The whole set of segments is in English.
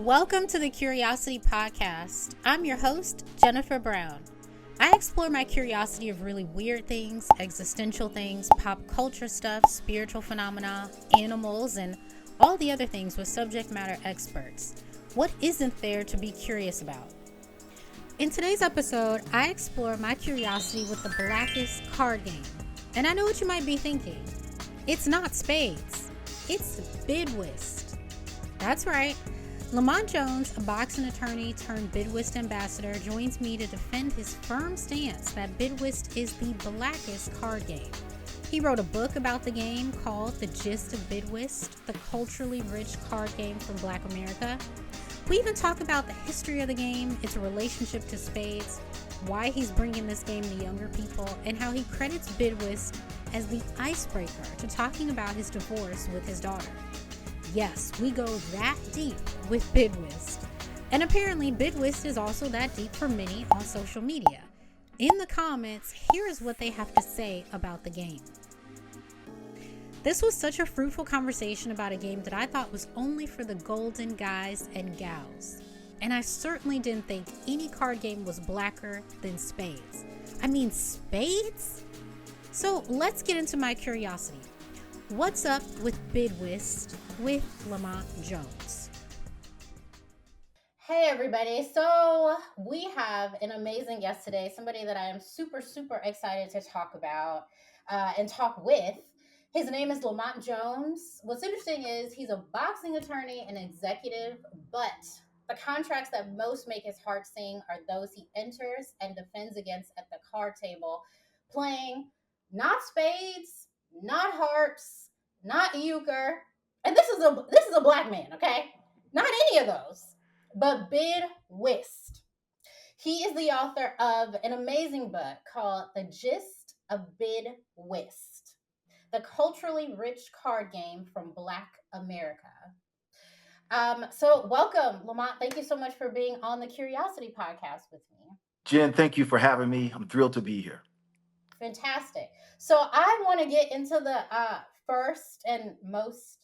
Welcome to the Curiosity Podcast. I'm your host, Jennifer Brown. I explore my curiosity of really weird things, existential things, pop culture stuff, spiritual phenomena, animals, and all the other things with subject matter experts. What isn't there to be curious about? In today's episode, I explore my curiosity with the blackest card game. And I know what you might be thinking. It's not Spades. It's Bid Whist. That's right. Lamont Jones, a boxing attorney turned Bid Whist ambassador, joins me to defend his firm stance that Bid Whist is the blackest card game. He wrote a book about the game called The Gist of Bid Whist, the culturally rich card game from Black America. We even talk about the history of the game, its relationship to Spades, why he's bringing this game to younger people, and how he credits Bid Whist as the icebreaker to talking about his divorce with his daughter. Yes, we go that deep with Bid Whist. And apparently Bid Whist is also that deep for many on social media. In the comments, here is what they have to say about the game. This was such a fruitful conversation about a game that I thought was only for the golden guys and gals. And I certainly didn't think any card game was blacker than Spades. I mean, Spades? So let's get into my curiosity. What's up with Bid Whist with Lamont Jones? Hey everybody, so we have an amazing guest today, somebody that I am super excited to talk about and talk with. His name is Lamont Jones. What's interesting is he's a boxing attorney and executive, but the contracts that most make his heart sing are those he enters and defends against at the card table, playing not spades, not hearts, not euchre, and this is a black man, okay? Not any of those, but Bid Whist. He is the author of an amazing book called The Gist of Bid Whist, the culturally rich card game from Black America. So welcome, Lamont. Thank you so much for being on the Curiosity Podcast with me. Jen, thank you for having me. I'm thrilled to be here. Fantastic. So I want to get into the first and most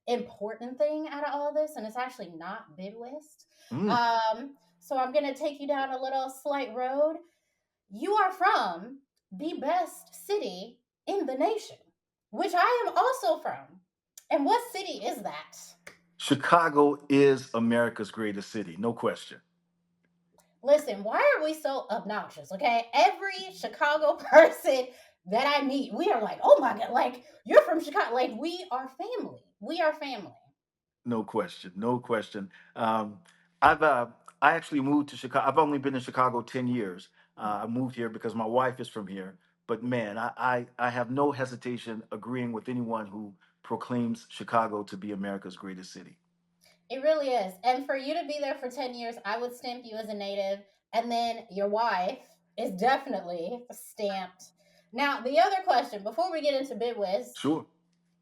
important thing out of all this, and it's actually not Bid Whist. So I'm going to take you down a little slight road. You are from the best city in the nation, which I am also from. And what city is that? Chicago is America's greatest city, no question. Listen, why are we so obnoxious, okay? Every Chicago person that I meet, we are like, oh my God, like, you're from Chicago. Like, we are family. We are family. No question, no question. I actually moved to Chicago. I've only been in Chicago 10 years. I moved here because my wife is from here. But man, I have no hesitation agreeing with anyone who proclaims Chicago to be America's greatest city. It really is. And for you to be there for 10 years, I would stamp you as a native. And then your wife is definitely stamped. Now, the other question, before we get into Bid Whist, Sure.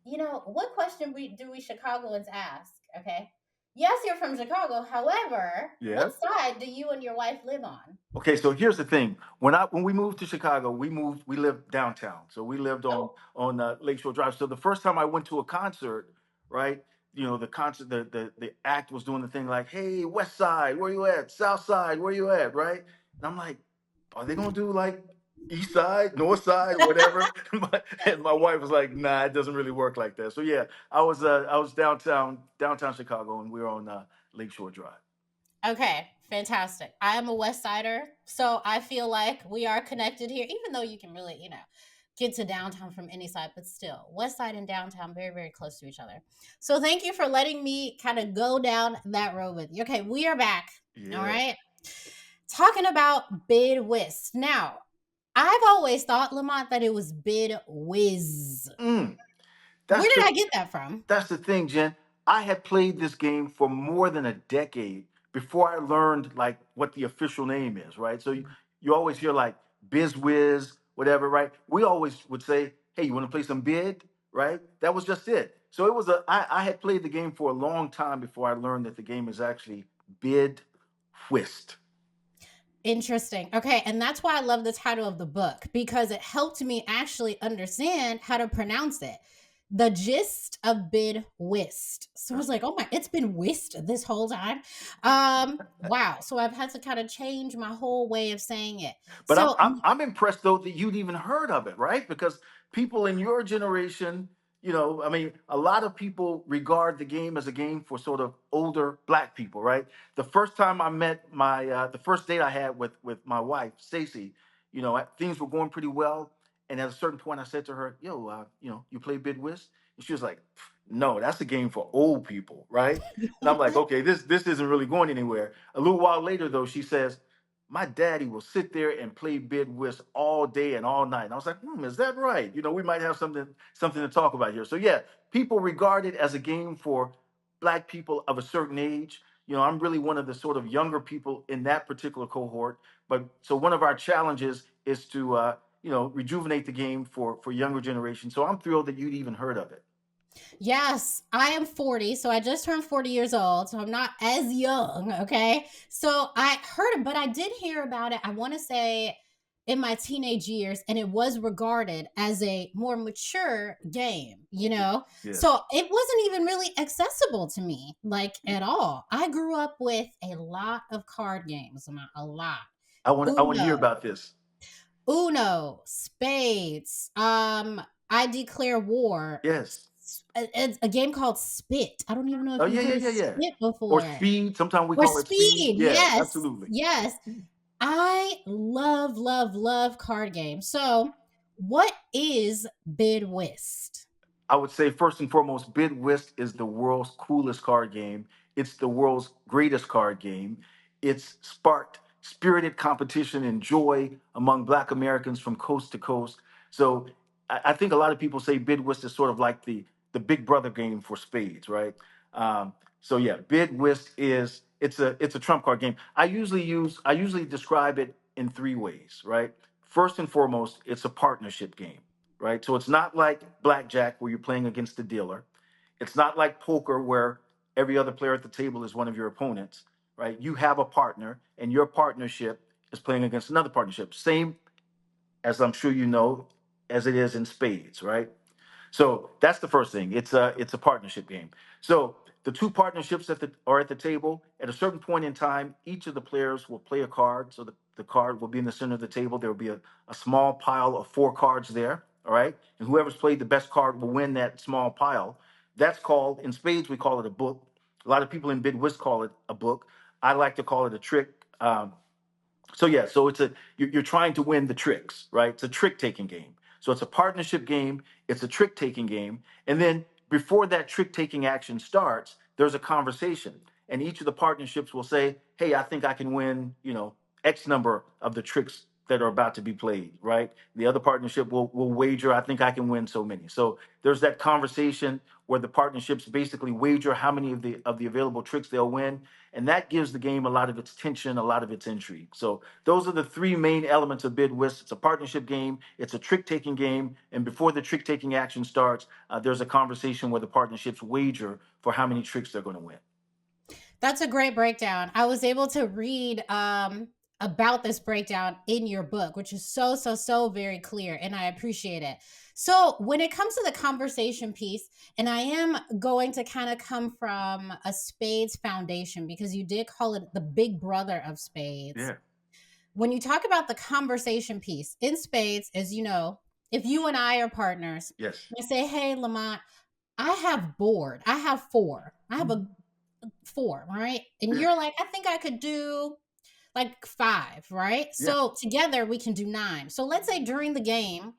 What question do we Chicagoans ask? Okay. Yes, you're from Chicago. However, What side do you and your wife live on? Okay, so here's the thing. When we moved to Chicago, we lived downtown. So we lived on Lakeshore Drive. So the first time I went to a concert, right? The concert, the act was doing the thing like, "Hey, West Side, where you at? South Side, where you at?" Right? And I'm like, "Are they gonna do like East Side, North Side, whatever?" And my wife was like, "Nah, it doesn't really work like that." So yeah, I was downtown Chicago, and we were on Lakeshore Drive. Okay, fantastic. I am a West Sider, so I feel like we are connected here, even though you can really, get to downtown from any side, but still, West Side and downtown, very, very close to each other. So thank you for letting me kind of go down that road with you. Okay, we are back. Yeah. All right. Talking about Bid Whist. Now, I've always thought, Lamont, that it was Bid Whiz. Where did I get that from? That's the thing, Jen. I had played this game for more than a decade before I learned like what the official name is, right? So you always hear like Biz Whiz, whatever, right? We always would say, "Hey, you want to play some bid?" Right? That was just it. So it was I had played the game for a long time before I learned that the game is actually Bid Whist. Interesting. Okay, and that's why I love the title of the book, because it helped me actually understand how to pronounce it. The Gist of Bid Whist. So I was like, oh my, it's been whist this whole time. Wow. So I've had to kind of change my whole way of saying it. But I'm, So I'm I'm impressed though that you'd even heard of it, right? Because people in your generation, I mean, a lot of people regard the game as a game for sort of older black people, right? The first time I met the first date I had with my wife, Stacy, things were going pretty well, and at a certain point, I said to her, "Yo, you play bid whist?" And she was like, "No, that's a game for old people, right?" And I'm like, "Okay, this isn't really going anywhere." A little while later, though, she says, my daddy will sit there and play bid whist all day and all night. And I was like, is that right? We might have something to talk about here. So yeah, people regard it as a game for black people of a certain age. I'm really one of the sort of younger people in that particular cohort. But so one of our challenges is to rejuvenate the game for younger generations. So I'm thrilled that you'd even heard of it. yes, I am 40. So I just turned 40 years old. So I'm not as young. Okay. So I heard it, but I did hear about it. I want to say in my teenage years, and it was regarded as a more mature game, Yes. So it wasn't even really accessible to me, like at all. I grew up with a lot of card games, a lot. I want to hear Uno, about this. Spades, I Declare War, Yes. a game called Spit. I don't even know Oh if you yeah, yeah, heard of yeah, yeah. Spit Or before. speed. Sometimes we Or call it speed. Speed. Yeah, Yes. absolutely. Yes. I love, love, love card games. So, what is Bid Whist? I would say first and foremost, Bid Whist is the world's coolest card game. It's the world's greatest card game. It's sparked spirited competition and joy among Black Americans from coast to coast. So I think a lot of people say Bid Whist is sort of like the big brother game for spades, right? So yeah, Bid Whist it's a trump card game. I usually describe it in three ways, right? First and foremost, it's a partnership game, right? So it's not like blackjack where you're playing against the dealer. It's not like poker where every other player at the table is one of your opponents, right? You have a partner, and your partnership is playing against another partnership. Same as I'm sure you know, as it is in spades, right? So that's the first thing. It's a partnership game. So the two partnerships are at the table. At a certain point in time, each of the players will play a card. So the card will be in the center of the table. There will be a small pile of four cards there. All right. And whoever's played the best card will win that small pile. That's called, in spades, we call it a book. A lot of people in bid whist call it a book. I like to call it a trick. So yeah, so you're trying to win the tricks, right? It's a trick taking game. So it's a partnership game, it's a trick taking game, and then before that trick taking action starts, there's a conversation, and each of the partnerships will say, "Hey, I think I can win, X number of the tricks that are about to be played," right? The other partnership will wager, "I think I can win so many." So there's that conversation where the partnerships basically wager how many of the available tricks they'll win, and that gives the game a lot of its tension, a lot of its intrigue. So those are the three main elements of Bid Whist. It's a partnership game, it's a trick taking game, and before the trick taking action starts, there's a conversation where the partnerships wager for how many tricks they're going to win. That's a great breakdown. I was able to read about this breakdown in your book, which is so, so, so very clear, and I appreciate it. So, when it comes to the conversation piece, and I am going to kind of come from a spades foundation because you did call it the big brother of spades. Yeah. When you talk about the conversation piece in spades, as you know, if you and I are partners, Yes. I say, hey, Lamont, I have board. I have four. I have a four, right? And Yeah. you're like, I think I could do like five, right? Yeah. So together we can do nine. So let's say during the game,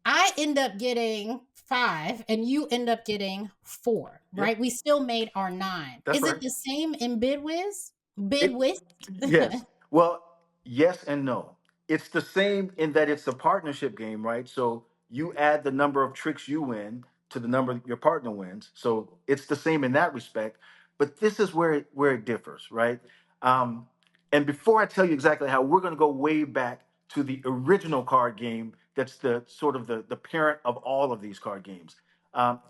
I end up getting five and you end up getting four, Yeah. right? We still made our nine. That's Is right. it the same in Bidwiz? It Bidwiz? yes. Well, yes and no. It's the same in that it's a partnership game, right? So you add the number of tricks you win to the number your partner wins. So it's the same in that respect. But this is where it differs, right? Um, and before I tell you exactly how, we're going to go way back to the original card game. That's the sort of the parent of all of these card games.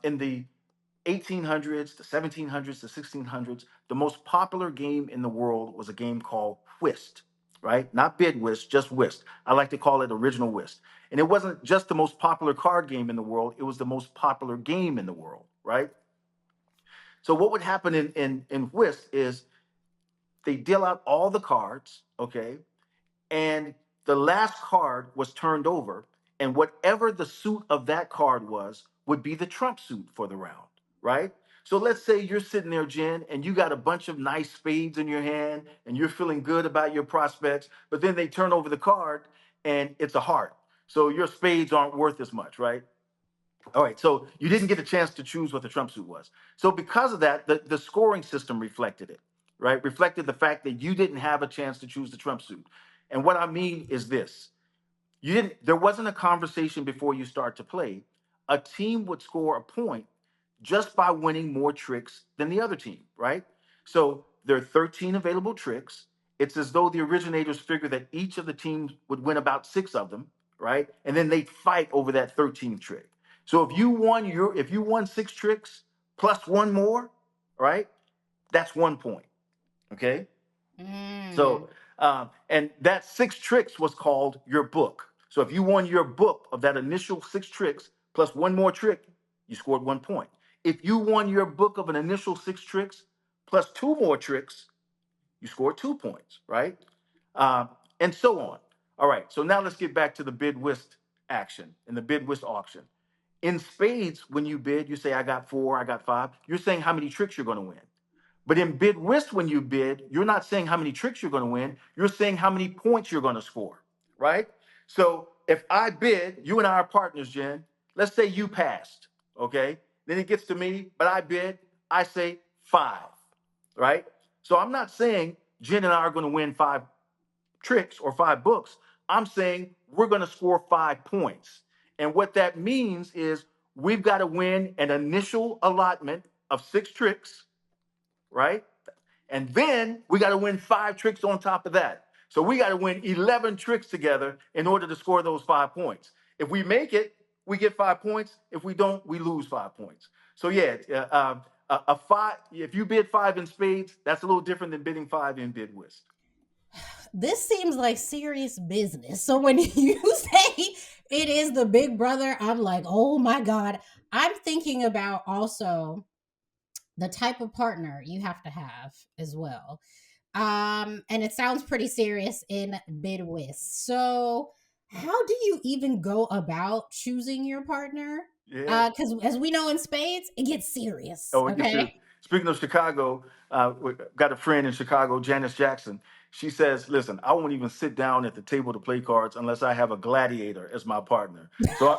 In the 1800s, the 1700s, the 1600s, the most popular game in the world was a game called whist. right? Not bid whist, just whist. I like to call it original whist. And it wasn't just the most popular card game in the world, it was the most popular game in the world, right? So what would happen in whist is they deal out all the cards, okay? And the last card was turned over, and whatever the suit of that card was would be the trump suit for the round, right? So let's say you're sitting there, Jen, and you got a bunch of nice spades in your hand, and you're feeling good about your prospects, but then they turn over the card, and it's a heart. So your spades aren't worth as much, right? All right, so you didn't get a chance to choose what the trump suit was. So because of that, the scoring system reflected it, right? Reflected the fact that you didn't have a chance to choose the trump suit. And what I mean is this: you didn't. There wasn't a conversation before you start to play. A team would score a point just by winning more tricks than the other team, right? So there are 13 available tricks. It's as though the originators figured that each of the teams would win about 6 of them, right? And then they'd fight over that 13th trick. So if you won 6 tricks plus one more, right? That's 1 point. Okay. Mm. So, and that 6 tricks was called your book. So if you won your book of that initial 6 tricks plus one more trick, you scored 1 point. If you won your book of an initial 6 tricks plus two more tricks, you scored 2 points, right? Uh, and so on. All right. So now let's get back to the bid whist action and the bid whist auction. In spades, when you bid, you say, I got 4, I got 5. You're saying how many tricks you're going to win. But in bid whist, when you bid, you're not saying how many tricks you're going to win. You're saying how many points you're going to score, right? So if I bid, you and I are partners, Jen. Let's say you passed, okay? Then it gets to me, but I bid, I say 5, right? So I'm not saying Jen and I are going to win 5 tricks or 5 books. I'm saying we're going to score 5 points. And what that means is we've got to win an initial allotment of 6 tricks, right? And then we got to win 5 tricks on top of that. So we got to win 11 tricks together in order to score those 5 points. If we make it, we get 5 points. If we don't, we lose 5 points. So yeah, a five. If you bid 5 in spades, that's a little different than bidding 5 in bid whist. This seems like serious business. So when you say it is the big brother, I'm like, oh my God. I'm thinking about also the type of partner you have to have as well. And it sounds pretty serious in bid whist. So how do you even go about choosing your partner? Yeah. Because as we know in spades, it gets serious. Oh, it gets serious. Okay. Speaking of Chicago, we got a friend in Chicago, Janice Jackson. She says, "Listen, I won't even sit down at the table to play cards unless I have a gladiator as my partner." So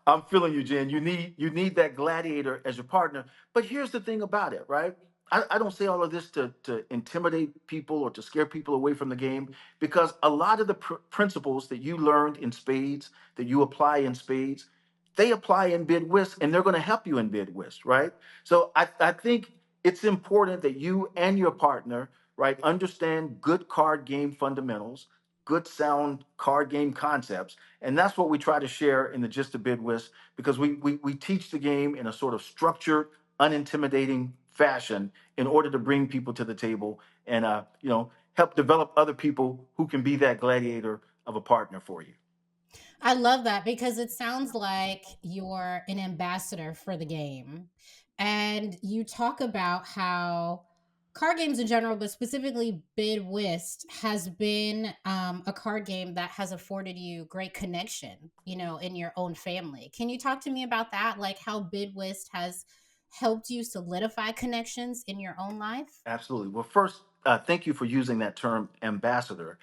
I'm feeling you, Jen. You need that gladiator as your partner. But here's the thing about it, right? I don't say all of this to intimidate people or to scare people away from the game, because a lot of the principles that you learned in spades, that you apply in spades, they apply in bid whist, and they're going to help you in bid whist, right? So I think it's important that you and your partner, right, understand good card game fundamentals, good sound card game concepts. And that's what we try to share in the Gist of Bid Whist, because we teach the game in a sort of structured, unintimidating fashion in order to bring people to the table and, help develop other people who can be that gladiator of a partner for you. I love that because it sounds like you're an ambassador for the game. And you talk about how card games in general, but specifically Bid Whist, has been a card game that has afforded you great connection, in your own family. Can you talk to me about that? Like how Bid Whist has helped you solidify connections in your own life? Absolutely. Well, first, thank you for using that term, ambassador.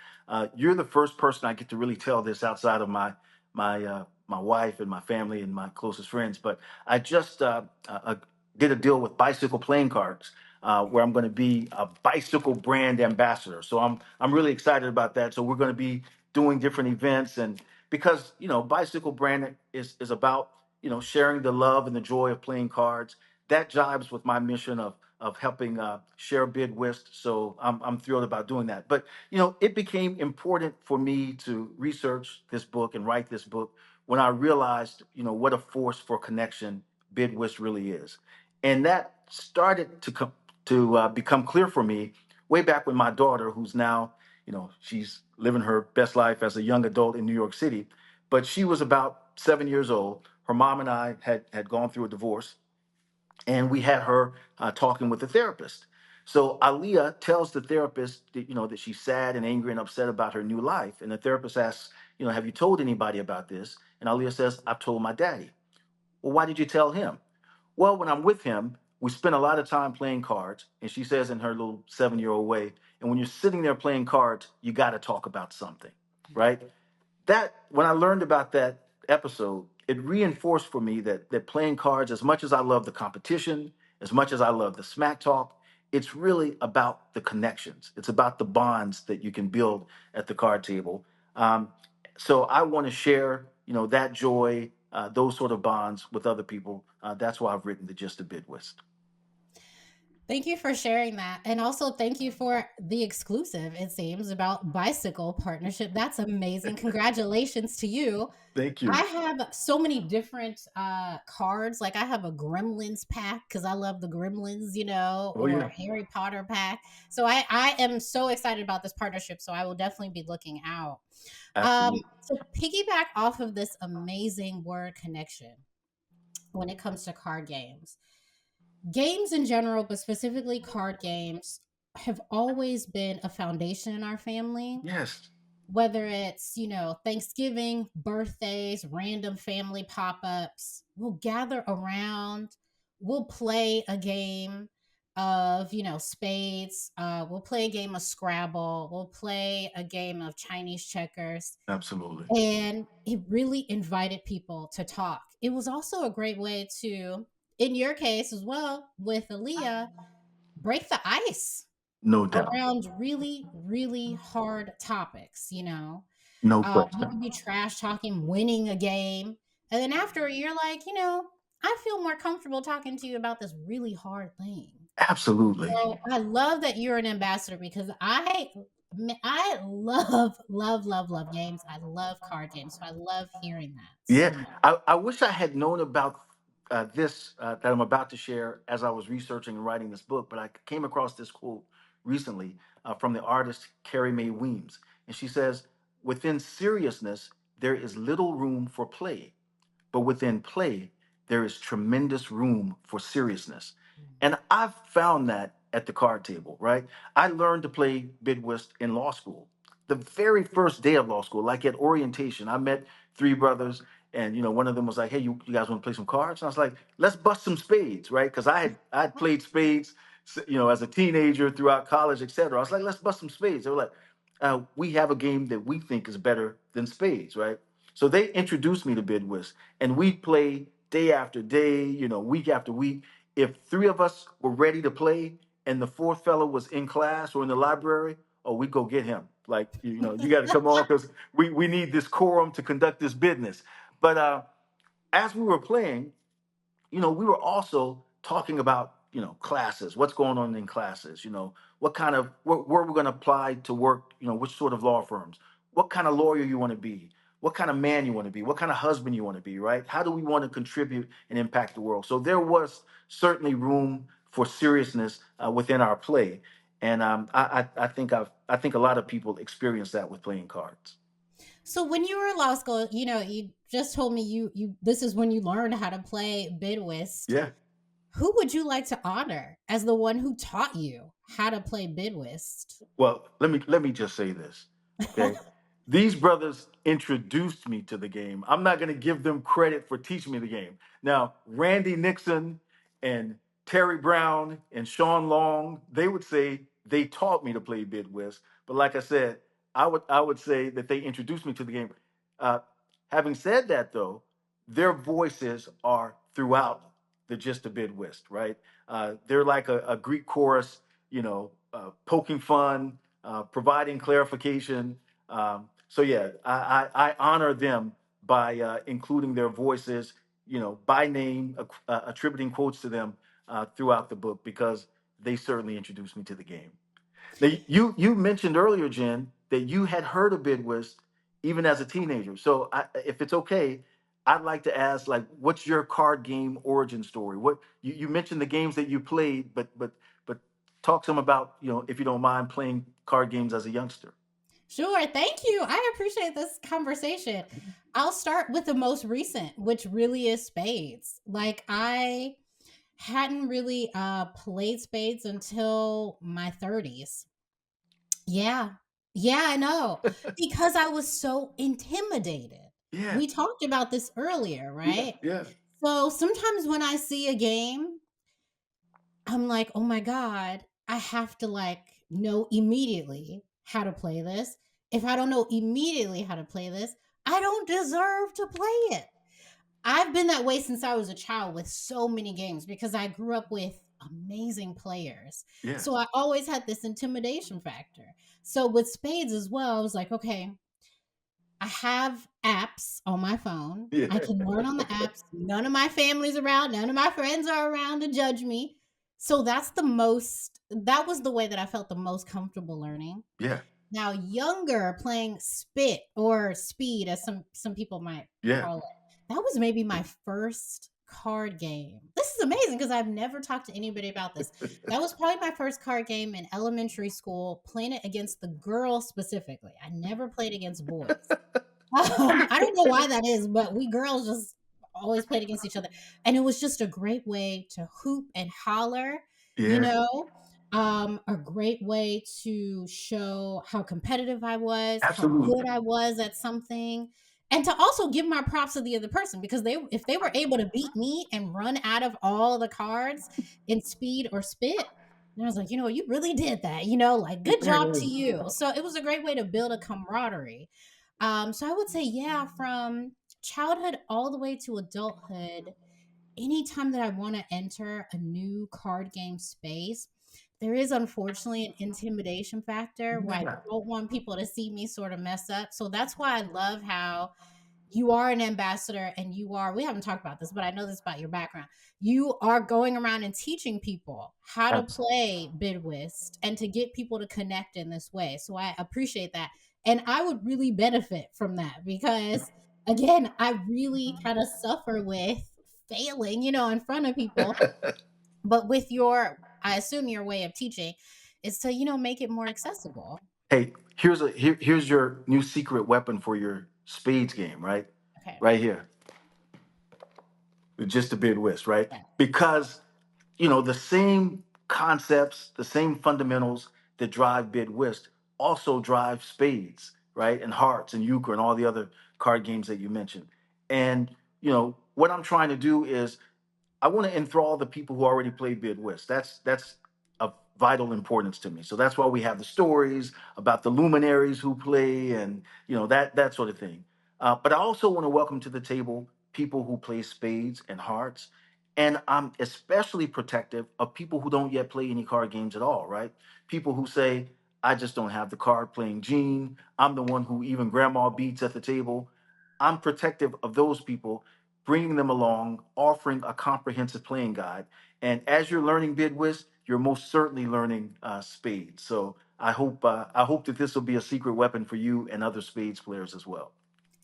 You're the first person I get to really tell this outside of my wife and my family and my closest friends. But I just did a deal with Bicycle Playing Cards, where I'm going to be a bicycle brand ambassador. So I'm really excited about that. So we're going to be doing different events, and because bicycle brand is about sharing the love and the joy of playing cards. That jives with my mission of helping share bid whist. So I'm thrilled about doing that. But it became important for me to research this book and write this book when I realized what a force for connection bid whist really is, and that started to become clear for me way back when my daughter, who's now she's living her best life as a young adult in New York City. But she was about 7 years old. Her mom and I had gone through a divorce, and we had her talking with the therapist. So Aaliyah tells the therapist that, that she's sad and angry and upset about her new life. And the therapist asks, have you told anybody about this? And Aaliyah says, I've told my daddy. Well, why did you tell him? Well, when I'm with him, we spend a lot of time playing cards. And she says in her little 7-year-old way, and when you're sitting there playing cards, you got to talk about something, right? That when I learned about that episode, it reinforced for me that playing cards, as much as I love the competition, as much as I love the smack talk, it's really about the connections. It's about the bonds that you can build at the card table. Um, so I want to share, that joy, those sort of bonds with other people. That's why I've written the Gist of Bid Whist. Thank you for sharing that. And also thank you for the exclusive, it seems, about bicycle partnership. That's amazing. Congratulations to you. Thank I you. have so many different cards. Like I have a Gremlins pack because I love the Gremlins, Oh or yeah, a Harry Potter pack. So I am so excited about this partnership. So I will definitely be looking out. absolutely. So piggyback off of this amazing word connection when it comes to card games. Games in general, but specifically card games, have always been a foundation in our family. Yes, Whether it's, Thanksgiving, birthdays, random family pop ups, we'll gather around, we'll play a game of, spades, we'll play a game of Scrabble, we'll play a game of Chinese checkers. absolutely. And it really invited people to talk. It was also a great way to, in your case as well, with Aaliyah, break the ice No doubt. around really, really hard topics. No You question. could be trash talking, winning a game. And then after you're like, I feel more comfortable talking to you about this really hard thing. Absolutely. So I love that you're an ambassador because I love, love, love, love games. I love card games. So I love hearing that Yeah, so much. I wish I had known about this that I'm about to share as I was researching and writing this book, but I came across this quote recently from the artist Carrie Mae Weems. And she says, within seriousness, there is little room for play, but within play, there is tremendous room for seriousness. And I've found that at the card table, right? I learned to play bid whist in law school. The very first day of law school, like at orientation, I met three brothers, and one of them was like, "Hey, you guys want to play some cards?" And I was like, "Let's bust some spades," right? Because I'd played spades, as a teenager throughout college, etc. I was like, "Let's bust some spades." They were like, "We have a game that we think is better than spades," right? So they introduced me to bid whist, and we play day after day, week after week. If three of us were ready to play, and the fourth fellow was in class or in the library, oh, we go get him. Like, you got to come on because we need this quorum to conduct this business. But as we were playing, we were also talking about, classes, what's going on in classes, what kind of, where we're going to apply to work, which sort of law firms, what kind of lawyer you want to be, what kind of man you want to be, what kind of husband you want to be, right? How do we want to contribute and impact the world? So there was certainly room for seriousness within our play. And I think a lot of people experience that with playing cards. So when you were in law school, you just told me you this is when you learned how to play bid whist. Yeah. Who would you like to honor as the one who taught you how to play bid whist? Well, let me just say this, okay? These brothers introduced me to the game. I'm not going to give them credit for teaching me the game. Now, Randy Nixon and Terry Brown and Sean Long, they would say they taught me to play bid whist. But like I said, I would say that they introduced me to the game. Uh, Having said that, though, their voices are throughout the Gist of Bid Whist, right? They're like a Greek chorus, poking fun, providing clarification. So yeah, I honor them by including their voices, by name, attributing quotes to them throughout the book because they certainly introduced me to the game. Now, you mentioned earlier, Jen, that you had heard of Bidwist even as a teenager. So, if it's okay, I'd like to ask, like, what's your card game origin story? What you mentioned the games that you played, but talk some about, if you don't mind, playing card games as a youngster. Sure. Thank you. I appreciate this conversation. I'll start with the most recent, which really is spades. Like I hadn't really played spades until my 30s. Yeah. Yeah, I know. Because I was so intimidated. Yeah, We talked about this earlier, yeah, right? yeah, So sometimes when I see a game, I'm like, "Oh my god, I have to like know immediately how to play this. If I don't know immediately how to play this, I don't deserve to play it." I've been that way since I was a child with so many games because I grew up with amazing players. yeah, So I always had this intimidation factor. So with spades as well, I was like, okay, I have apps on my phone. yeah. I can learn on the apps. None of my family's around. None of my friends are around to judge me. So that was the way that I felt the most comfortable learning. Yeah, Now, younger playing spit or speed, as some people might yeah. call it, that was maybe my first card game. This is amazing because I've never talked to anybody about this. That was probably my first card game in elementary school, playing it against the girls specifically. I never played against boys. I don't know why that is, but we girls just always played against each other. And it was just a great way to hoop and holler, you Yeah, know, a great way to show how competitive I was, how absolutely. good I was at something, and to also give my props to the other person because if they were able to beat me and run out of all the cards in speed or spit, then I was like, you know, you really did that, like good job to you. So it was a great way to build a camaraderie. So I would say, yeah, from childhood all the way to adulthood, anytime that I want to enter a new card game space, there is unfortunately an intimidation factor where I Yeah. don't want people to see me sort of mess up. So that's why I love how you are an ambassador and we haven't talked about this, but I know this about your background. You are going around and teaching people how to Abs- play bid whist and to get people to connect in this way. So I appreciate that. And I would really benefit from that because again, I really kind of suffer with failing, in front of people. But with I assume your way of teaching is to, make it more accessible. Hey, here's your new secret weapon for your spades game, right? Okay. Right here, just a bid whist, right? Yeah. Because the same concepts, the same fundamentals that drive bid whist also drive spades, right? And hearts and euchre and all the other card games that you mentioned. And what I'm trying to do is I want to enthrall the people who already play bid whist. That's of vital importance to me. So that's why we have the stories about the luminaries who play and that sort of thing. But I also want to welcome to the table people who play spades and hearts. And I'm especially protective of people who don't yet play any card games at all, right? People who say, I just don't have the card playing gene. I'm the one who even grandma beats at the table. I'm protective of those people, bringing them along, offering a comprehensive playing guide. And as you're learning bid whist, you're most certainly learning spades. So I hope that this will be a secret weapon for you and other spades players as well.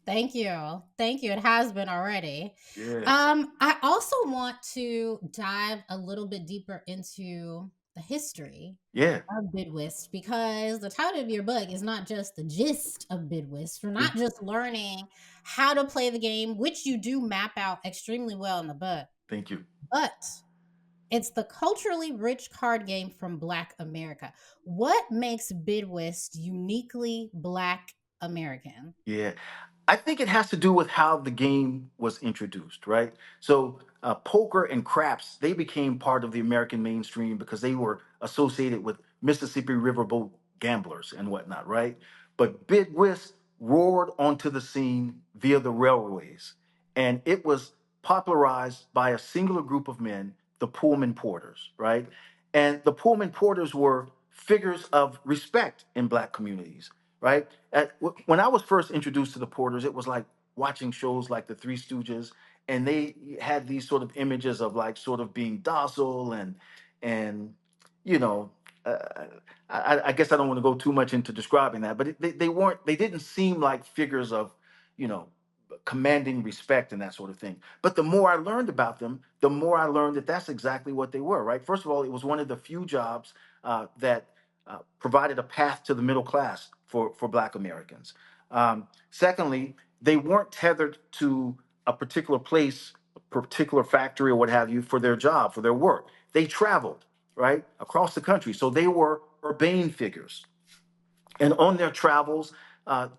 Thank you. Thank you. It has been already. Yeah, I also want to dive a little bit deeper into the history yeah, of Bid Whist because the title of your book is not just the gist of Bid Whist. You're yeah. not just learning how to play the game, which you do map out extremely well in the book, Thank you. but it's the culturally rich card game from Black America. What makes Bid Whist uniquely Black American? Yeah, I think it has to do with how the game was introduced, right? So, poker and craps, they became part of the American mainstream because they were associated with Mississippi riverboat gamblers and whatnot, right? But bid whist roared onto the scene via the railways, and it was popularized by a singular group of men, the Pullman Porters, right? And the Pullman Porters were figures of respect in Black communities, right? When I was first introduced to the Porters, it was like watching shows like the Three Stooges, and they had these sort of images of like sort of being docile and you know, uh, I guess I don't want to go too much into describing that, but they didn't seem like figures of you know commanding respect and that sort of thing. But the more I learned about them, the more I learned that that's exactly what they were. Right. First of all, it was one of the few jobs that provided a path to the middle class for Black Americans. Secondly, they weren't tethered to a particular place, a particular factory, or what have you, for their job, for their work. They traveled, right, across the country. So they were urbane figures. And on their travels,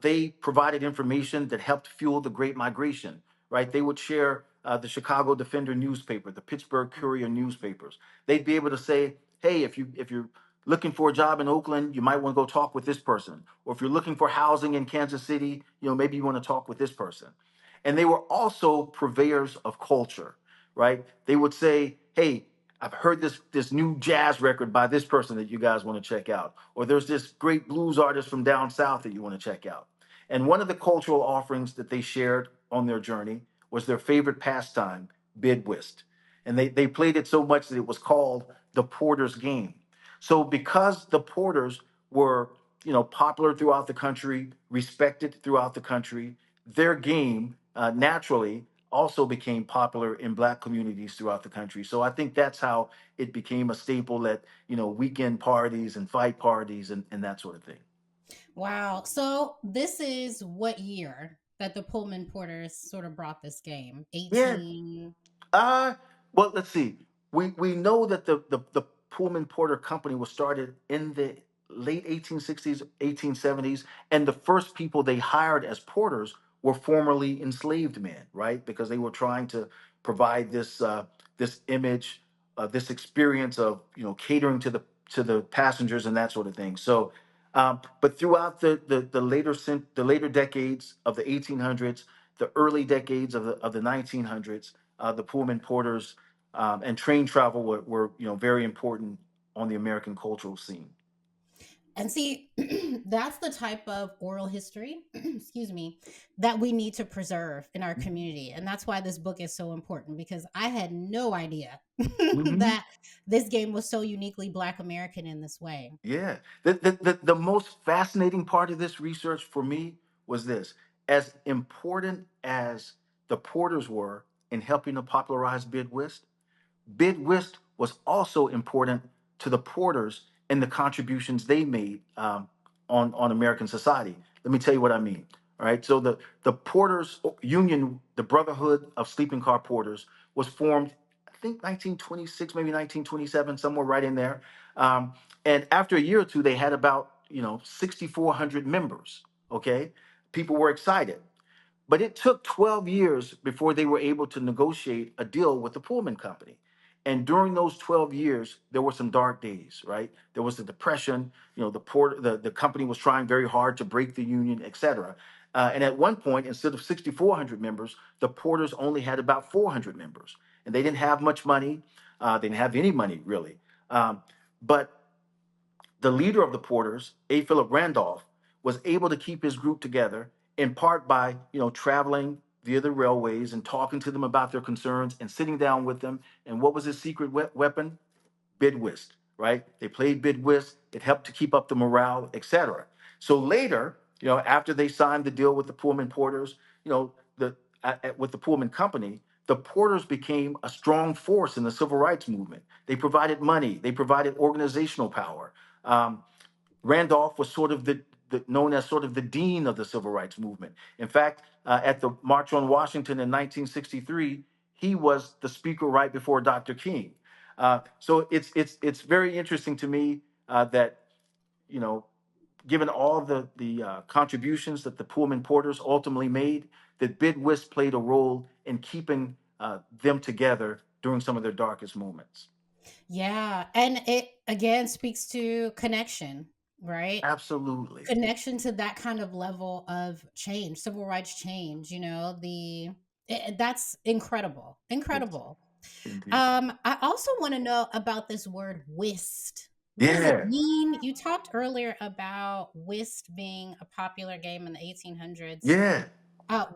they provided information that helped fuel the Great Migration, right? They would share the Chicago Defender newspaper, the Pittsburgh Courier newspapers. They'd be able to say, hey, if you're looking for a job in Oakland, you might want to go talk with this person. Or if you're looking for housing in Kansas City, maybe you want to talk with this person. And they were also purveyors of culture, right? They would say, hey, I've heard this new jazz record by this person that you guys want to check out, or there's this great blues artist from down south that you want to check out. And one of the cultural offerings that they shared on their journey was their favorite pastime, bid whist. And they played it so much that it was called the Porter's Game. So because the Porters were, popular throughout the country, respected throughout the country, their game naturally also became popular in Black communities throughout the country. So I think that's how it became a staple at, weekend parties and fight parties and that sort of thing. Wow. So this is what year that the Pullman Porters sort of brought this game? Yeah. 18. Uh, well, let's see. We know that the Pullman Porter Company was started in the late 1860s, 1870s, and the first people they hired as porters were formerly enslaved men, right? Because they were trying to provide this image, this experience of catering to the passengers and that sort of thing. So, but throughout the later decades of the 1800s, the early decades of the 1900s, the Pullman Porters and train travel were very important on the American cultural scene. And see, that's the type of oral history, excuse me, that we need to preserve in our community. And that's why this book is so important, because I had no idea Mm-hmm. that this game was so uniquely Black American in this way. Yeah. The most fascinating part of this research for me was this: as important as the Porters were in helping to popularize bid whist, bid whist was also important to the Porters and the contributions they made on American society. Let me tell you what I mean. All right. So the Porters Union, the Brotherhood of Sleeping Car Porters, was formed, I think 1926, maybe 1927, somewhere right in there. And after a year or two, they had about 6,400 members. Okay, people were excited. But it took 12 years before they were able to negotiate a deal with the Pullman Company. And during those 12 years, there were some dark days, right? There was the depression, the company was trying very hard to break the union, et cetera. And at one point, instead of 6,400 members, the Porters only had about 400 members. And they didn't have much money. They didn't have any money, really. But the leader of the Porters, A. Philip Randolph, was able to keep his group together in part by, traveling via the railways and talking to them about their concerns and sitting down with them. And what was his secret weapon? Bid whist, right? They played bid whist. It helped to keep up the morale, etc. So later, after they signed the deal with the Pullman Porters, with the Pullman Company, the Porters became a strong force in the civil rights movement. They provided money. They provided organizational power. Um, Randolph was sort of known as sort of the dean of the civil rights movement. In fact, at the March on Washington in 1963, he was the speaker right before Dr. King. So it's very interesting to me that you know, given all the contributions that the Pullman Porters ultimately made, that Bid Whist played a role in keeping them together during some of their darkest moments. Yeah. And it again speaks to connection, right? Absolutely, Connection to that kind of level of change, civil rights change, that's incredible. yes, Incredible. indeed. I also want to know about this word whist. What does it Yeah, mean? You talked earlier about whist being a popular game in the 1800s. yeah.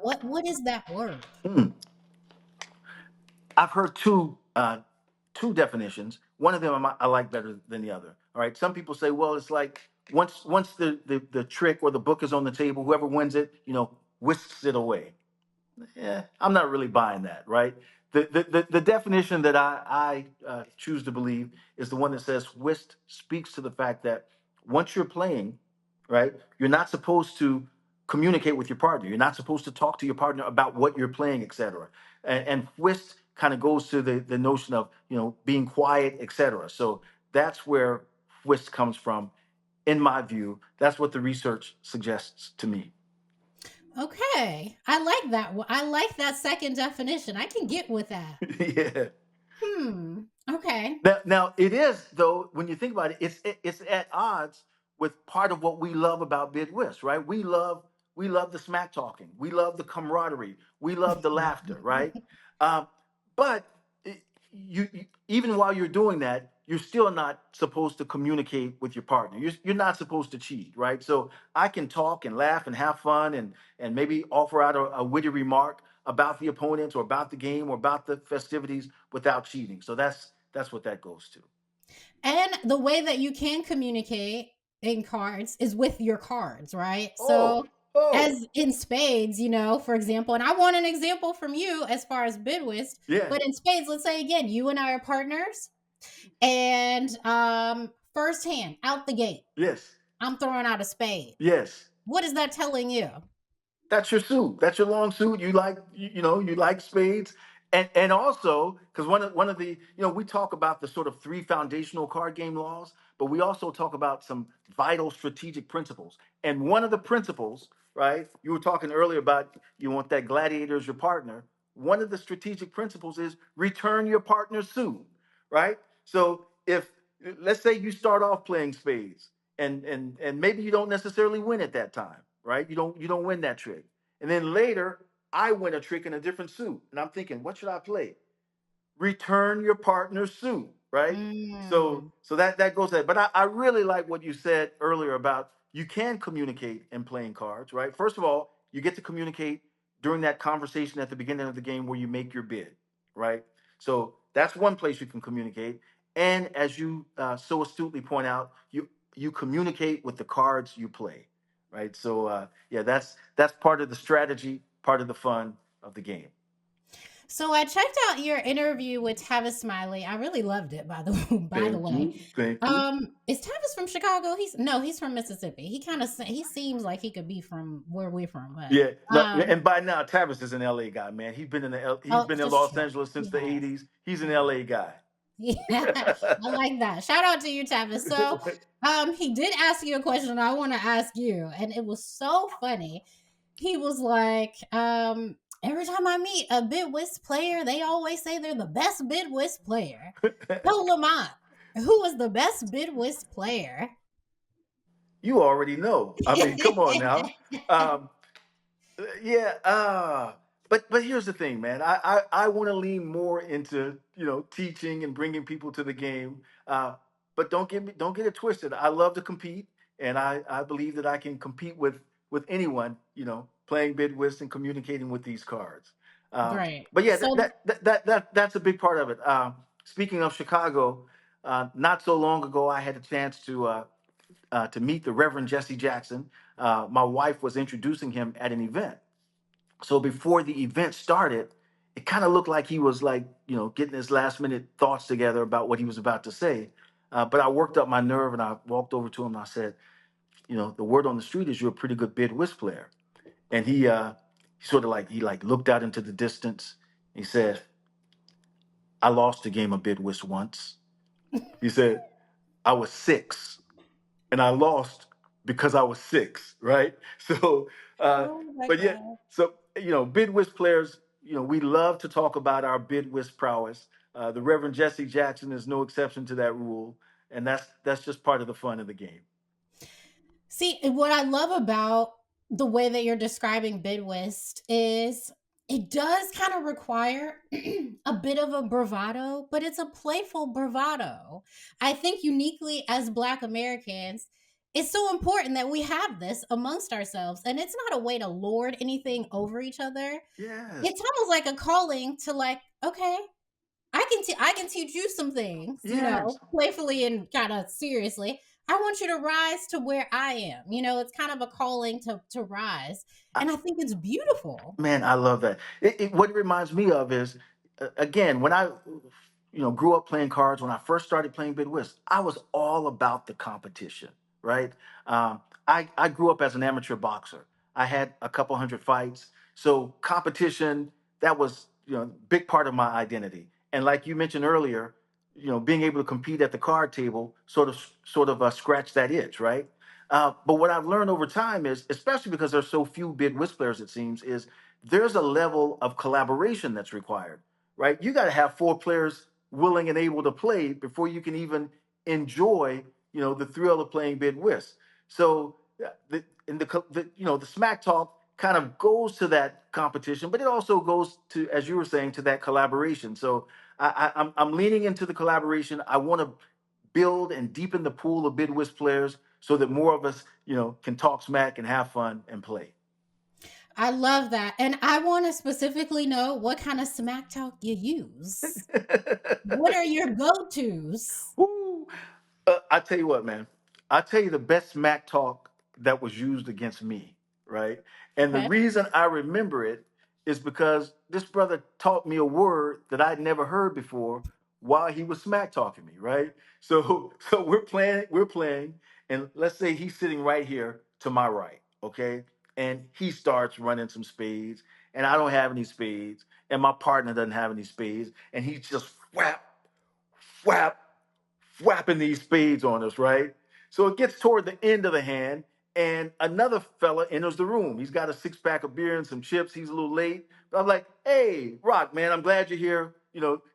What is that word? Hmm. I've heard two definitions. One of them I like better than the other. All right. Some people say, well, it's like once the trick or the book is on the table, whoever wins it, whisks it away. Yeah, I'm not really buying that, right? The definition that I choose to believe is the one that says whist speaks to the fact that once you're playing, right? You're not supposed to communicate with your partner. You're not supposed to talk to your partner about what you're playing, etc. And whist kind of goes to the notion of being quiet, etc. So that's where whist comes from, in my view. That's what the research suggests to me. Okay. I like that. I like that second definition. I can get with that. Yeah. Okay. Now it is, though, when you think about it, it's at odds with part of what we love about Bid Whist, right? We love the smack talking, we love the camaraderie, we love the laughter, right? Um, but even while you're doing that, you're still not supposed to communicate with your partner. You're not supposed to cheat, right? So I can talk and laugh and have fun and maybe offer out a witty remark about the opponent or about the game or about the festivities without cheating. So that's what that goes to. And the way that you can communicate in cards is with your cards, right? Oh, So, oh, as in spades, for example, and I want an example from you as far as bid whist, yeah, but in spades, let's say again, you and I are partners, and first hand out the gate, yes, I'm throwing out a spade. yes. What is that telling you? That's your suit. That's your long suit. You like spades, and also because one of the we talk about the sort of three foundational card game laws, but we also talk about some vital strategic principles. And one of the principles, right? You were talking earlier about you want that gladiator as your partner. One of the strategic principles is return your partner's suit, right? So if let's say you start off playing spades and maybe you don't necessarily win at that time, right? You don't win that trick. And then later I win a trick in a different suit. And I'm thinking, what should I play? Return your partner's suit, right? So Mm, so that goes that. But I really like what you said earlier about you can communicate in playing cards, right? First of all, you get to communicate during that conversation at the beginning of the game where you make your bid, right? So that's one place you can communicate. And as you so astutely point out, you communicate with the cards you play, right? So yeah, that's part of the strategy, part of the fun of the game. So I checked out your interview with Tavis Smiley. I really loved it, by the by the Thank way. you. Thank you. Is Tavis from Chicago? He's from Mississippi. He seems like he could be from where we're from, but Yeah. No, and by now Tavis is an LA guy, man. He's oh, been in that's Los true. Angeles since He the has. 80s. He's an He has. LA guy. Yeah, I like that. Shout out to you, Tavis. So, he did ask you a question I want to ask you, and it was so funny. He was like, every time I meet a bid whist player, they always say they're the best bid whist player. Tell Lamont, who was the best bid whist player? You already know. I mean, come on now. Um, yeah, but here's the thing, man. I want to lean more into teaching and bringing people to the game. But don't get it twisted. I love to compete, and I believe that I can compete with anyone. Playing bid whist and communicating with these cards. Great. But yeah, So, that's a big part of it. Speaking of Chicago, not so long ago, I had a chance to meet the Reverend Jesse Jackson. My wife was introducing him at an event. So before the event started, it kind of looked like he was like, getting his last minute thoughts together about what he was about to say. But I worked up my nerve and I walked over to him and I said, the word on the street is you're a pretty good bid whist player. And he sort of like, he like looked out into the distance. He said, I lost a game of bid whist once. He said, I was six. And I lost because I was six, right? So, oh my but yeah, God. so bid whist players, we love to talk about our bid whist prowess. The Reverend Jesse Jackson is no exception to that rule, and that's just part of the fun of the game. See, what I love about the way that you're describing Bidwist is it does kind of require a bit of a bravado, but it's a playful bravado. I think uniquely as Black Americans, it's so important that we have this amongst ourselves. And it's not a way to lord anything over each other. Yes, It's almost like a calling to like, okay, I can teach you some things, yes. playfully and kind of seriously. I want you to rise to where I am. It's kind of a calling to rise, and I think it's beautiful. Man, I love that. What it reminds me of is, again, when I, grew up playing cards. When I first started playing bid whist, I was all about the competition, right? I grew up as an amateur boxer. I had a couple hundred fights. So competition, that was, a big part of my identity. And like you mentioned earlier, being able to compete at the card table sort of scratch that itch, right? But what I've learned over time is, especially because there's so few bid whist players, it seems, is there's a level of collaboration that's required, right? You got to have four players willing and able to play before you can even enjoy, the thrill of playing bid whist. So the smack talk kind of goes to that competition, but it also goes to, as you were saying, to that collaboration. So I'm leaning into the collaboration. I want to build and deepen the pool of bid whist players so that more of us, can talk smack and have fun and play. I love that. And I want to specifically know what kind of smack talk you use. What are your go-tos? Woo. I tell you what, man. I tell you the best smack talk that was used against me, right? And the Okay. reason I remember it is because this brother taught me a word that I'd never heard before while he was smack talking me, right? So so we're playing, and let's say he's sitting right here to my right, okay? And he starts running some spades, and I don't have any spades, and my partner doesn't have any spades, and he just whap, whap, whapping these spades on us, right? So it gets toward the end of the hand, and another fella enters the room. He's got a six-pack of beer and some chips. He's a little late. But I'm like, hey, Rock, man, I'm glad you're here.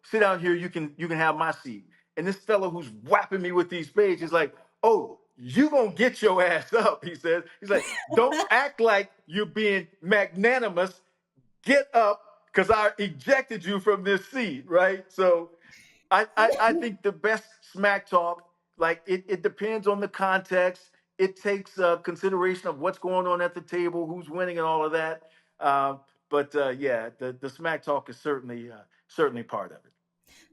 Sit down here. You can have my seat. And this fella who's whapping me with these spades is like, oh, you gonna get your ass up, he says. He's like, don't act like you're being magnanimous. Get up, because I ejected you from this seat, right? So I think the best smack talk, like it depends on the context. It takes consideration of what's going on at the table, who's winning, and all of that. Uh, but yeah, the smack talk is certainly part of it.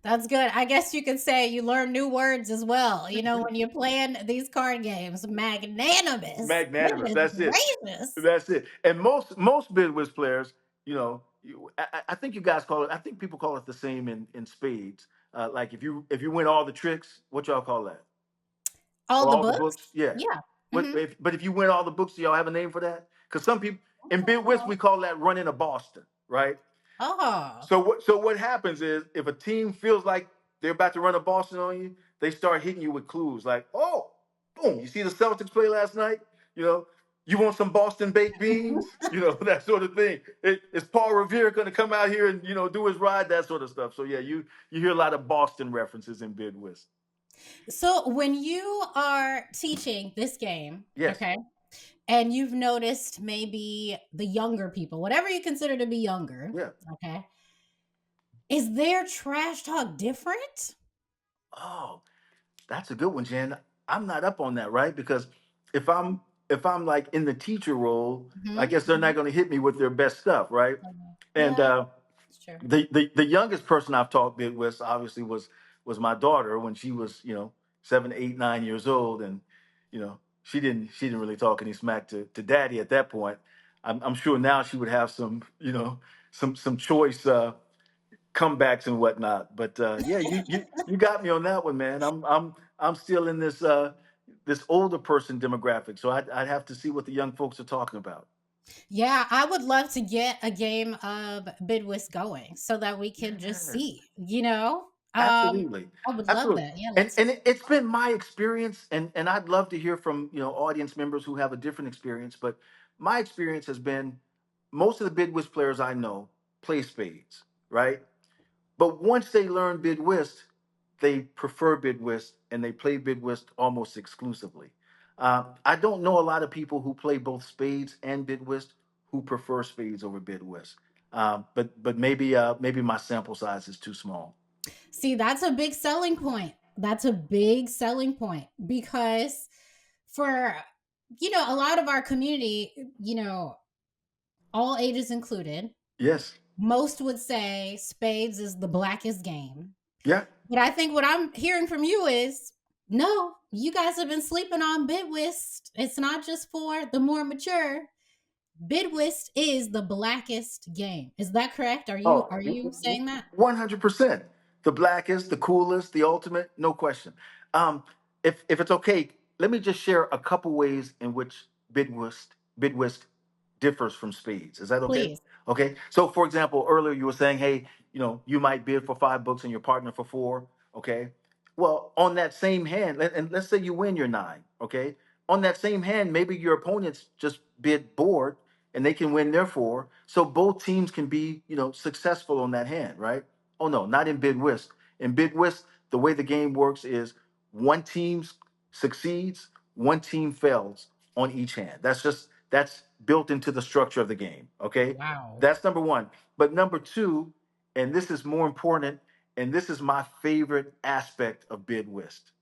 That's good. I guess you could say you learn new words as well. When you're playing these card games, magnanimous. Magnanimous. Goodness That's it. gracious. That's it. And most bid whist players, I think you guys call it. I think people call it the same in spades. Like if you win all the tricks, what y'all call that? All Or the all the books? books? Yeah. Yeah. But Hmm. if you win all the books, do y'all have a name for that? Because some people in bid whist we call that running a Boston, right? Oh. So what happens is if a team feels like they're about to run a Boston on you, they start hitting you with clues like, oh, boom, you see the Celtics play last night? You know, you want some Boston baked beans? That sort of thing. Is Paul Revere going to come out here and do his ride? That sort of stuff. So yeah, you hear a lot of Boston references in bid whist. So when you are teaching this game, Yes. okay, and you've noticed maybe the younger people, whatever you consider to be younger, Yeah. okay, is their trash talk different? Oh, that's a good one, Jen. I'm not up on that, right? Because if I'm like in the teacher role, I Hmm. guess they're not going to hit me with their best stuff, right? And Yeah, it's true. the youngest person I've talked with obviously was my daughter when she was 7, 8, 9 years old, and she didn't really talk any smack to daddy at that point. I'm sure now she would have some some choice comebacks and whatnot. But yeah, you got me on that one, man. I'm still in this older person demographic, so I'd have to see what the young folks are talking about. Yeah, I would love to get a game of Bid Whist going so that we can just Yes, see. absolutely, I would love absolutely. that. Yeah, And let's. and it's been my experience, and I'd love to hear from audience members who have a different experience. But my experience has been most of the bid whist players I know play spades, right? But once they learn bid whist, they prefer bid whist and they play bid whist almost exclusively. I don't know a lot of people who play both spades and bid whist who prefer spades over bid whist. But maybe my sample size is too small. See, that's a big selling point. That's a big selling point because for a lot of our community, all ages included, Yes. most would say spades is the blackest game. Yeah. But I think what I'm hearing from you is no, you guys have been sleeping on Bid Whist. It's not just for the more mature. Bid Whist is the blackest game. Is that correct? Are you Oh, are you saying that? 100%. The blackest, the coolest, the ultimate, no question. Um, if it's okay, let me just share a couple ways in which bid whist differs from spades. Is that okay? Please. Okay. So, for example, earlier you were saying, hey, you might bid for 5 books and your partner for four. Okay. Well, on that same hand, and let's say you win your nine. Okay. On that same hand, maybe your opponents just bid board and they can win their four. So both teams can be, successful on that hand, right? Oh no, not in bid whist. In bid whist, the way the game works is one team succeeds, one team fails on each hand. That's built into the structure of the game. Okay, Wow. that's number one. But number two, and this is more important, and this is my favorite aspect of bid whist.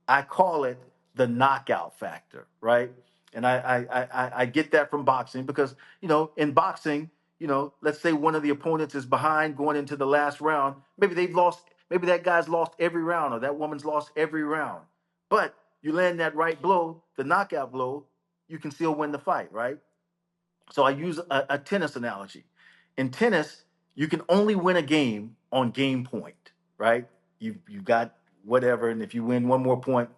I call it the knockout factor, right? And I get that from boxing because in boxing, let's say one of the opponents is behind going into the last round. Maybe that guy's lost every round or that woman's lost every round. But you land that right blow, the knockout blow, you can still win the fight, right? So I use a tennis analogy. In tennis, you can only win a game on game point, right? You've got whatever, and if you win one more point,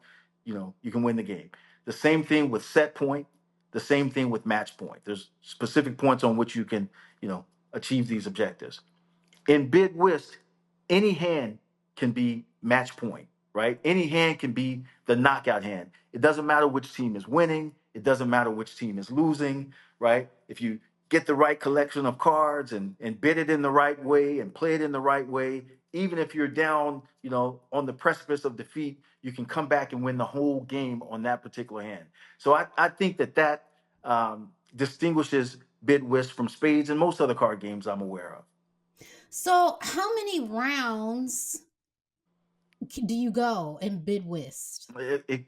you can win the game. The same thing with set point. The same thing with match point. There's specific points on which you can, achieve these objectives. In bid whist, any hand can be match point, right? Any hand can be the knockout hand. It doesn't matter which team is winning. It doesn't matter which team is losing, right? If you get the right collection of cards and bid it in the right way and play it in the right way, even if you're down, on the precipice of defeat, you can come back and win the whole game on that particular hand. So I think that distinguishes bid whist from spades and most other card games I'm aware of. So, how many rounds do you go in bid whist? It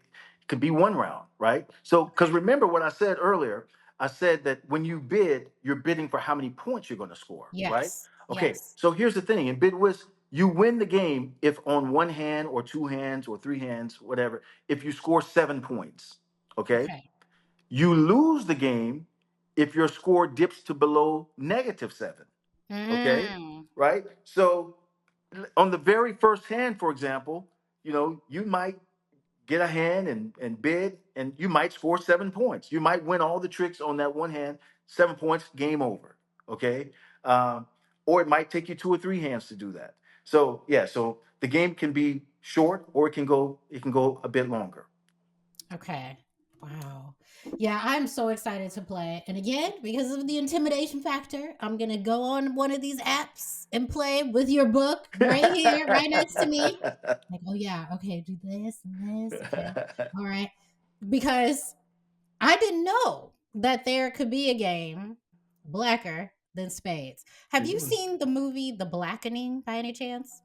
could be one round, right? So, because Okay. remember what I said earlier, I said that when you bid, you're bidding for how many points you're going to score, right? Yes. Okay, Yes. so here's the thing in bid whist, you win the game if on one hand or two hands or three hands, whatever, if you score 7 points, okay? Okay. You lose the game if your score dips to below -7, okay? Mm. Right? So, on the very first hand, for example, you might get a hand and bid, and you might score 7 points. You might win all the tricks on that one hand, 7 points, game over. Okay. Um, or it might take you two or three hands to do that. So yeah, so the game can be short or it can go a bit longer. Okay. Wow. Yeah, I'm so excited to play. And again, because of the intimidation factor, I'm going to go on one of these apps and play with your book right here, right next to me. Like, oh, yeah. Okay. Do this and this. Okay. All right. Because I didn't know that there could be a game blacker than spades. Have you seen the movie The Blackening by any chance?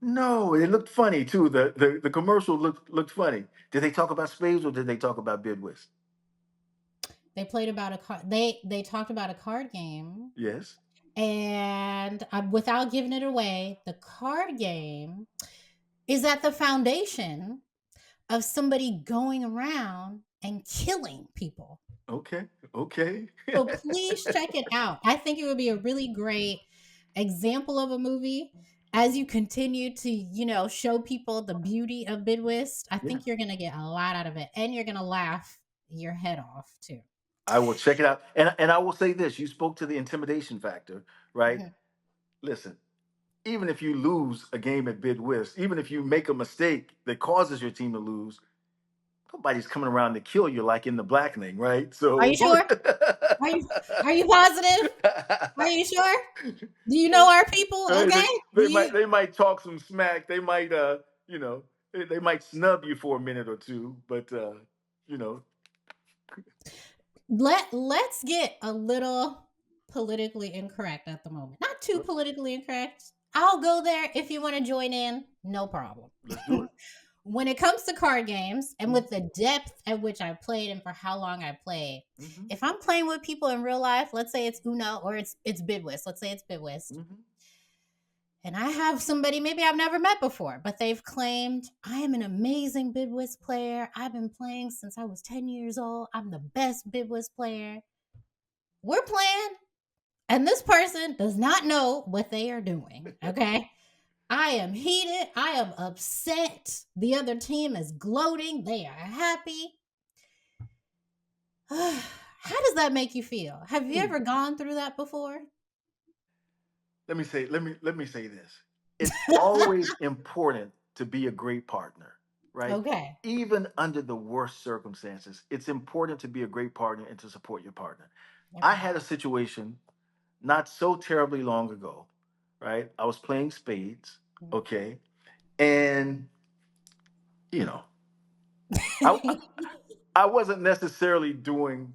No, it looked funny too. The commercial looked funny. Did they talk about spades or did they talk about bid whist? They played about a card. They talked about a card game. Yes. And without giving it away, the card game is at the foundation of somebody going around and killing people. Okay. Okay. So please check it out. I think it would be a really great example of a movie as you continue to, show people the beauty of Bidwist. I Yeah. think you're going to get a lot out of it and you're going to laugh your head off too. I will check it out. And I will say this, you spoke to the intimidation factor, right? Mhm. Listen, even if you lose a game at Bid Whist, even if you make a mistake that causes your team to lose, nobody's coming around to kill you like in the blackening, right? Are So you sure? Are you positive? Are you sure? Do you know our people? they, Okay. they, Do they might you they might talk some smack. They might you know, they might snub you for a minute or two, but you know, let's get a little politically incorrect at the moment. Not too politically incorrect. I'll go there if you want to join in. No problem. let's do it. When it comes to card games and Mhm, with the depth at which I played and for how long I played, mhm, if I'm playing with people in real life, let's say it's Uno or it's Bidwist. Let's say it's Bidwist. mhm. And I have somebody maybe I've never met before, but they've claimed I am an amazing Bidwist player. I've been playing since I was 10 years old. I'm the best Bidwist player. We're playing, and this person does not know what they are doing. Okay. I am heated. I am upset. The other team is gloating. They are happy. How does that make you feel? Have you ever gone through that before? Let me say this. It's always important to be a great partner, right? Okay. Even under the worst circumstances, it's important to be a great partner and to support your partner. I Okay. had a situation not so terribly long ago, right? I was playing spades, okay? And you know, I I wasn't necessarily doing,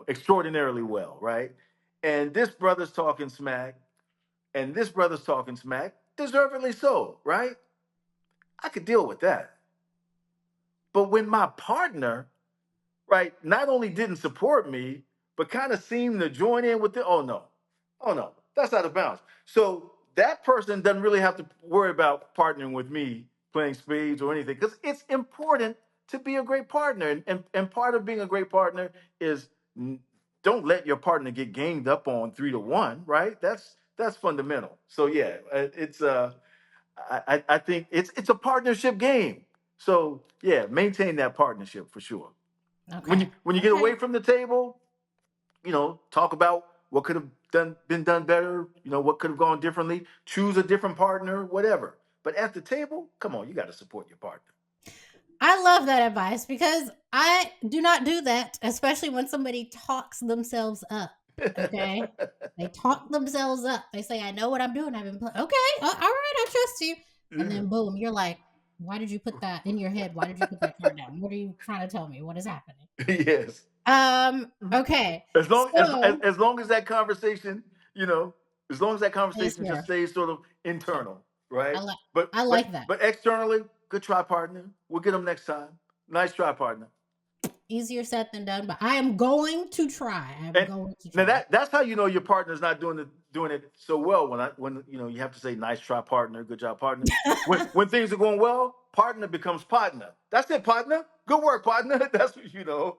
extraordinarily well, right? And this brother's talking smack, and this brother's talking smack, deservedly so, right? I could deal with that. But when my partner, right, not only didn't support me, but kind of seemed to join in with oh no, that's out of bounds. So that person doesn't really have to worry about partnering with me playing spades or anything because it's important to be a great partner. And part of being a great partner is don't let your partner get ganged up on 3-1, right? That's fundamental. So yeah, I think it's a partnership game. So yeah, maintain that partnership for sure. When you Okay. when you get Okay. away from the table, talk about what could have been done better. What could have gone differently. Choose a different partner, whatever. But at the table, come on, you got to support your partner. I love that advice because I do not do that, especially when somebody talks themselves up. Okay. They talk themselves up. They say, I know what I'm doing. I've been playing. Okay. All right. I trust you. And Yeah. then boom, you're like, why did you put that in your head? Why did you put that card down? What are you trying to tell me? What is happening? Yes. Okay. As long as, So as long as that conversation, you know, as long as that stays conversation just here. stays sort of Okay. internal, I right? like But I but like that. but externally, good try, partner. We'll get them next time. Nice try, partner. Easier said than done, but I am going to try. I'm And going to now try. that's how you know your partner's not doing it so well. When you have to say nice try, partner, good job, partner. When things are going well, partner becomes partner. That's it, partner. Good work, partner. That's what you know.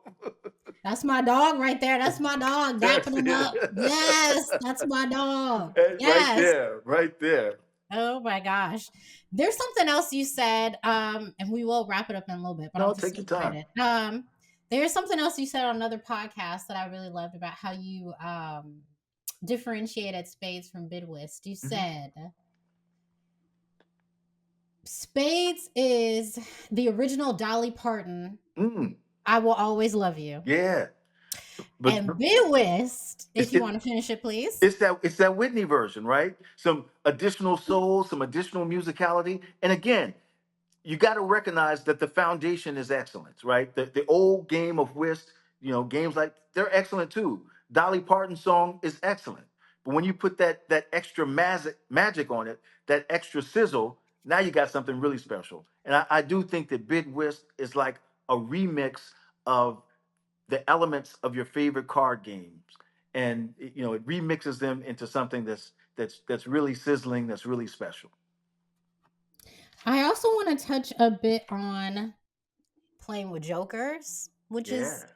That's my dog right there. That's my dog. That's Dapping him up. Yes, it. that's my dog. Right Yes. there, right there. Oh my gosh. There's something else you said, and we will wrap it up in a little bit, but I'm No, just take so your time. excited. There's something else you said on another podcast that I really loved about how you differentiated Spades from Bid Whist. You Mhm. said Spades is the original Dolly Parton. Mm, I will always love you. yeah, but And Bid Whist, it's if you it, want to finish it, please. it's that Whitney version, right? Some additional soul, some additional musicality, and again, you got to recognize that the foundation is excellence, right? The old game of whist, games like they're excellent too. Dolly Parton's song is excellent, but when you put that extra magic on it, that extra sizzle, now you got something really special. And I do think that Bid Whist is like a remix of the elements of your favorite card games, and it remixes them into something that's really sizzling, that's really special. I also want to touch a bit on playing with jokers, which is Yeah.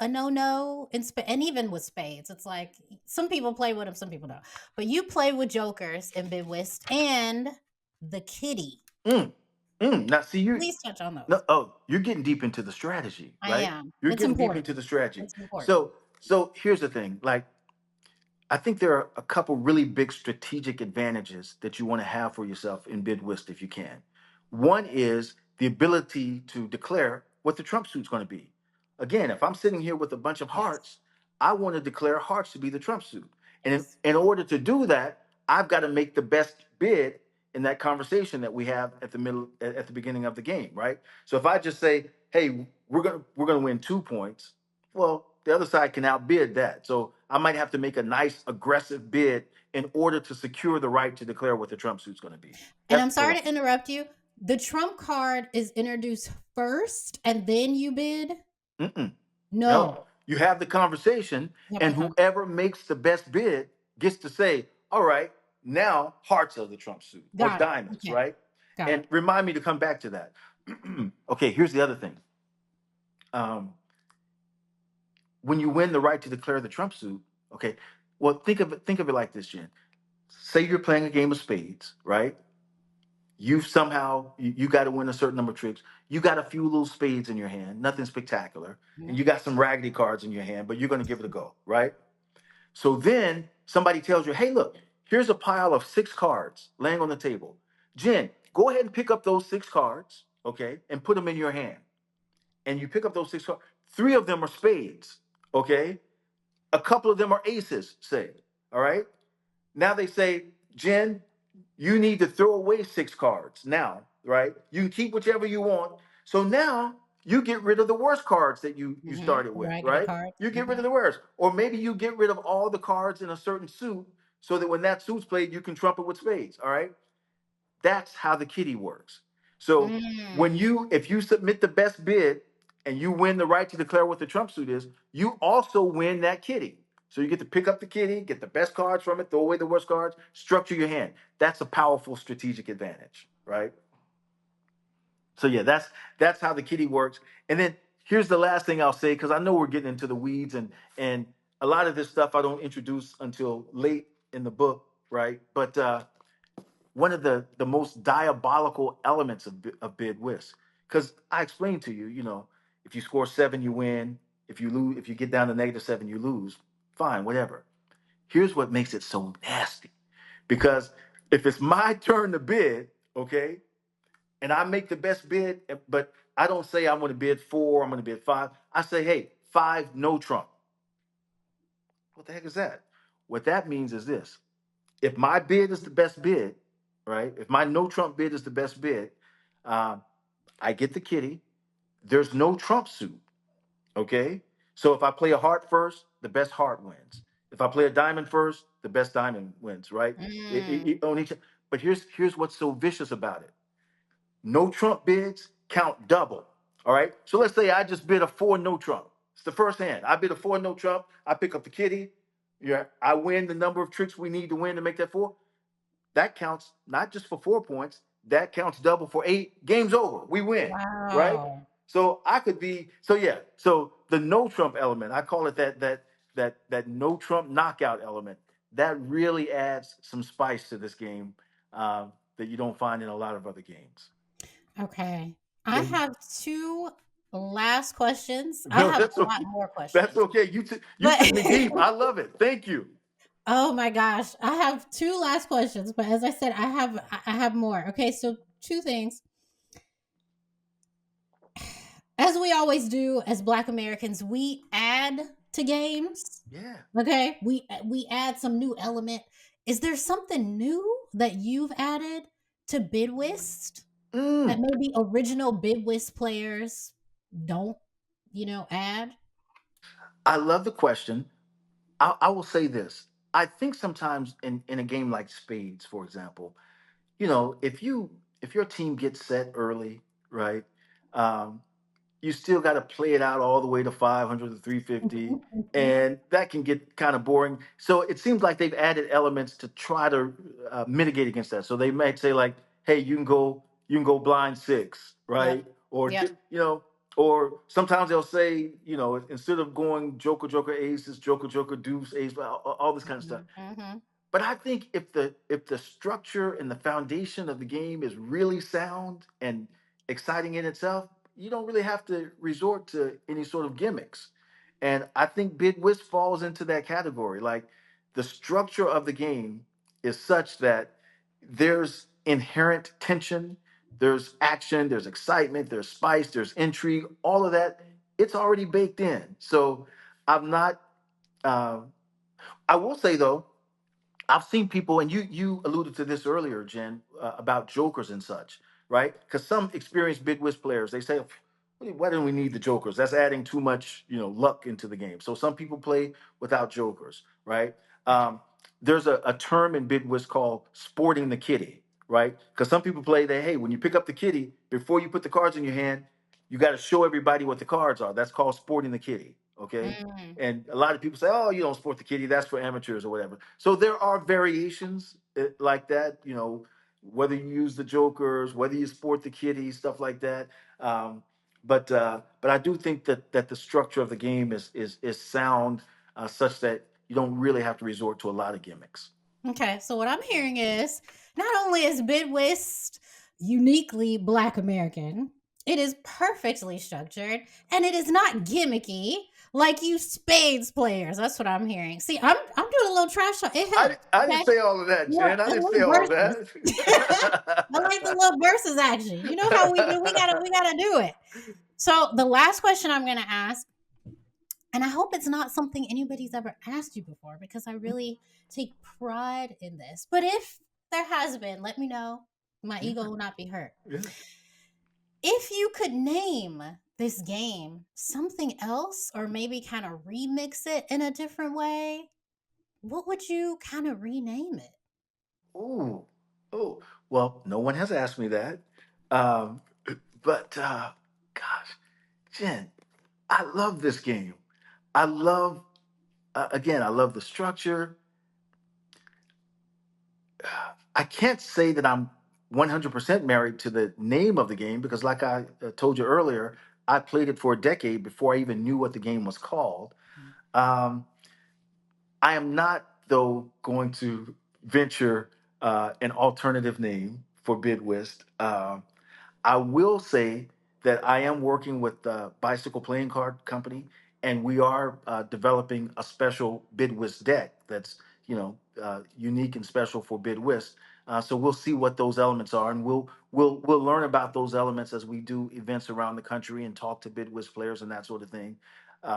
a no-no and even with spades. It's like some people play with them, some people don't. But you play with jokers in Bid Whist and the kitty. Mm, Now, see, Please touch on no, those. oh, you're getting deep into the strategy, I right? am. You're It's getting deep important. into the strategy. It's important. So here's the thing. Like, I think there are a couple really big strategic advantages that you want to have for yourself in bid whist if you can. One is the ability to declare what the trump suit's going to be. Again, if I'm sitting here with a bunch of Yes. hearts, I want to declare hearts to be the trump suit. And in, Yes. in order to do that, I've got to make the best bid in that conversation that we have at the beginning of the game, right? So if I just say, "Hey, we're gonna win 2 points," well, the other side can outbid that. So I might have to make a nice aggressive bid in order to secure the right to declare what the Trump suit's going to be. And That's I'm number sorry one. to interrupt you. The trump card is introduced first and then you bid? Mm-mm. No. No, you have the conversation, You have the and con. whoever makes the best bid gets to say, "All right, now hearts are the Trump suit or Got it. diamonds," Okay. right? Got it. And remind me to come back to that. Okay, here's the other thing. Um, when you win the right to declare the Trump suit, okay, well, think of it like this, Jen. Say you're playing a game of spades, right? You've somehow you got to win a certain number of tricks. You got a few little spades in your hand, nothing spectacular, and Mhm. you got some raggedy cards in your hand, but you're going to give it a go, right? So then somebody tells you, hey, look, here's a pile of 6 cards laying on the table. Jen, go ahead and pick up those 6 cards, okay, and put them in your hand. And you pick up those 6 cards. 3 of them are spades, okay? A couple of them are aces, say, all right? Now they say, Jen, you need to throw away 6 cards now, right? You can keep whichever you want. So now you get rid of the worst cards that you started with, Raggedy right? cards. You get rid of the worst. Or maybe you get rid of all the cards in a certain suit so that when that suit's played, you can trump it with spades, all right? That's how the kitty works. So when Mm. if you submit the best bid and you win the right to declare what the trump suit is, you also win that kitty. So you get to pick up the kitty, get the best cards from it, throw away the worst cards, structure your hand. That's a powerful strategic advantage, right? So yeah, that's how the kitty works. And then here's the last thing I'll say, because I know we're getting into the weeds, and a lot of this stuff I don't introduce until late in the book, right? But one of the most diabolical elements of bid whist, because I explained to you, if you score 7 you win, if you lose, if you get down to -7 you lose, fine, whatever. Here's what makes it so nasty, because if it's my turn to bid, okay, and I make the best bid, but I don't say I'm going to bid 4, I'm going to bid 5. I say, hey, 5 no trump. What the heck is that? What that means is this: if my bid is the best bid, right? If my no trump bid is the best bid, um, I get the kitty. There's no trump suit. Okay. So if I play a heart first, the best heart wins. If I play a diamond first, the best diamond wins. Right. Mm. But here's what's so vicious about it. No trump bids count double. All right. So let's say I just bid a 4 no trump. It's the first hand. I bid a 4 no trump. I pick up the kitty. Yeah. I win the number of tricks we need to win to make that 4. That counts not just for 4 points, that counts double for 8. Game's over. We win, right? Wow. So I could be so yeah. So the no trump element, I call it that no trump knockout element. That really adds some spice to this game that you don't find in a lot of other games. Okay. I And have two last questions. I no, have that's a lot okay. more That's questions. okay. You But took me deep. I love it. Thank you. oh my gosh, I have two last questions, but as I said, I have more. Okay, so two things. As we always do as Black Americans, we add to games. Yeah. Okay? We add some new element. Is there something new that you've added to Bid Whist that Mm. maybe original Bid Whist players don't, add? I love the question. I will say this. I think sometimes in a game like Spades, for example, if your team gets set early, right? Um, you still got to play it out all the way to 500 to 350, and that can get kind of boring. So it seems like they've added elements to try to mitigate against that. So they might say like, hey, you can go blind 6, Yep. right? Or Yep. or sometimes they'll say, instead of going joker joker aces, joker joker deuce ace, all this kind of stuff. Mhm. But I think if the structure and the foundation of the game is really sound and exciting in itself, you don't really have to resort to any sort of gimmicks. And I think Bid Whist falls into that category. Like the structure of the game is such that there's inherent tension, there's action, there's excitement, there's spice, there's intrigue, all of that. It's already baked in. So I'm not. Uh, I will say though, I've seen people, and you alluded to this earlier, Jen, about jokers and such, right? Because some experienced bid whist players, they say, why don't we need the jokers? That's adding too much, luck into the game. So some people play without jokers, right? There's a term in bid whist called sporting the kitty, right? Because some people play that, hey, when you pick up the kitty, before you put the cards in your hand, you got to show everybody what the cards are. That's called sporting the kitty, okay? Mm. And a lot of people say, "Oh, you don't sport the kitty. That's for amateurs or whatever." So there are variations like that. Whether you use the jokers, whether you sport the kitty, stuff like that. Um, but I do think that the structure of the game is sound, such that you don't really have to resort to a lot of gimmicks. Okay, so what I'm hearing is not only is Bid Whist uniquely Black American. It is perfectly structured, and it is not gimmicky like you Spades players. That's what I'm hearing. See, I'm doing a little trash talk. It helps. I didn't Okay, say all of that, yeah, Jen. I a didn't say little all of verses. I that. like the little verses action. You know how we do. We gotta do it. So the last question I'm gonna ask, and I hope it's not something anybody's ever asked you before, because I really take pride in this. But if there has been, let me know. My Yeah, ego will not be hurt. yeah. If you could name this game something else, or maybe kind of remix it in a different way, what would you kind of rename it? Ooh, oh. Well, no one has asked me that. Um, but gosh, Jen, I love this game. I love, again, I love the structure. I can't say that I'm 100% married to the name of the game because, like I told you earlier, I played it for a decade before I even knew what the game was called. Um, I am not, though, going to venture an alternative name for Bid Whist. I will say that I am working with the Bicycle Playing Card Company, and we are developing a special Bid Whist deck that's unique and special for Bid Whist. So we'll see what those elements are, and we'll learn about those elements as we do events around the country and talk to Bid Whist players and that sort of thing.